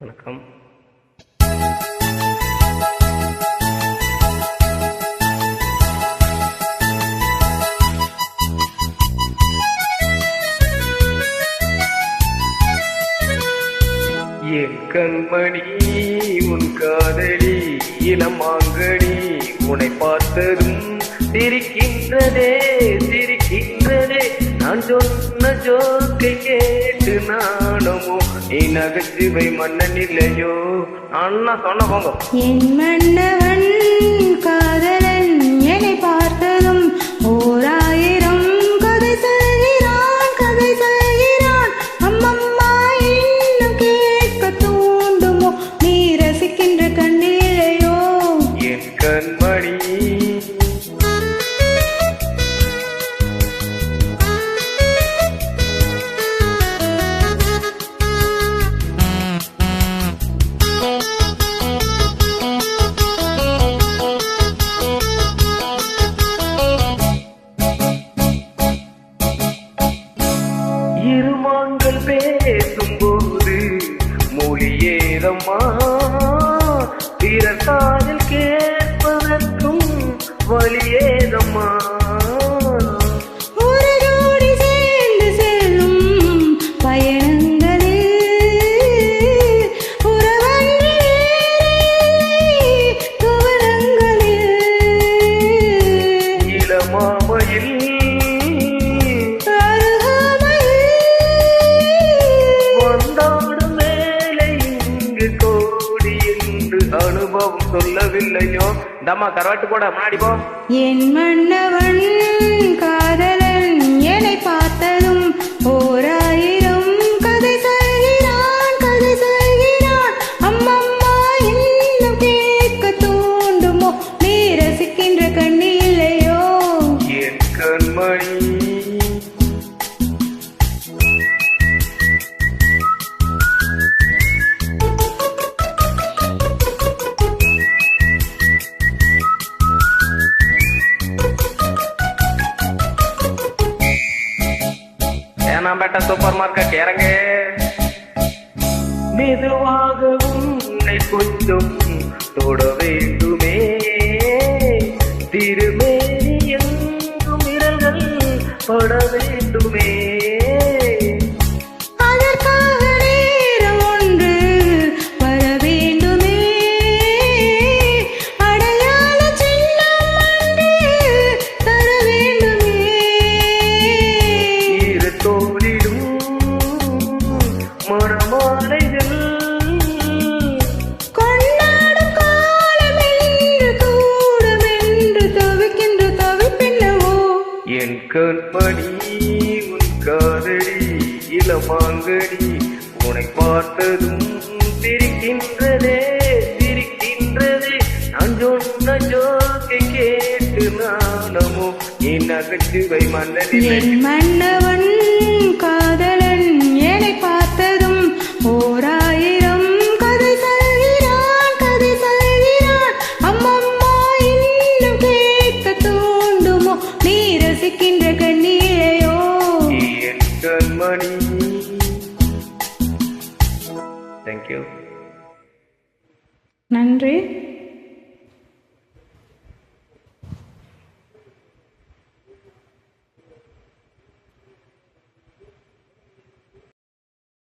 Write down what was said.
வணக்கம். என் கண்மணி உன் காதலி இளமாங்கனி உன்னை பார்த்ததும் சிரிக்கின்றதே சிரிக்கின்றதே. நான் சொன்ன ஜோக்கை கேட்டு நானமோ நீ நகைச்சுவை மன்னன் இல்லையோ. அண்ணா சொன்ன போங்க. என் மன்னவன் காதலன் என்னை பார்த்ததும் ஓர் ஆயிரம் கதை சொல்கிறான் கதை சொல்கிறான். அம்மம்மா இன்னும் கேட்க தூண்டுமோ நீ ரசிக்கின்ற கண்ணிலையோ. என் கண்மணி இருமான்கள் பேசும்போது மொழியேதம்மா பிறத்தாதில் கேட்பதற்கும் வழியேதம்மா. ஒரு ஜோடி சேர்ந்து செல்லும் பயணங்களில் உறவன்றி துவரங்களில் இளமாமையில் வந்தாடும் வேலை இங்கு கோடி என்று அனுபவம் சொல்லவில்லையோ. தம்மா கரவாட்டு போட முன்னாடி போ. என் மன்னவன் காதலன் என்னை பார்த்ததும் ஓர் ஆயிரம் கதை சொல்கிறான் கதை சொல்கிறான். அம்மம்மா இன்னும் கேட்க தூண்டுமோ நீ ரசிக்கின்ற கண்ணிலையோ. என் கண்மணி ஏனாம்பேட்டை சூப்பர் மார்க்கெட் இறங்க. மெதுவாக உன்னை கொஞ்சம் தொட வேண்டுமே. திருமேனி எங்கும் விரல்கள் பட வேண்டுமே. அதற்காக நேரம் ஒன்று வர வேண்டுமே. அடையாள சின்னம் ஒன்று தர வேண்டுமே. இரு தோளிலும் மணமாலைகள் கொண்டாடும் காலம் என்று கூடும் என்று தவிக்கின்ற தவிப்பென்னவோ. என் கண்மணி உன் காதலி இளமாங்கனி உன்னை பார்த்ததும் சிரிக்கின்றதே சிரிக்கின்றதே. நான் சொன்ன ஜோக்கை கேட்டு நானமோ நீ நகைச்சுவை மன்னனில்லை. என் மன்னவன் காதலன் என்னை பார்த்ததும் ஓர் ஆயிரம் கதை சொல்கிறான் கதை சொல்கிறான். அம்மம்மா இன்னும் கேட்க தூண்டுமோ நீ ரசிக்கின்ற கண்ணிலையோ. என் கண்மணி. தேங்க்யூ. நன்றி.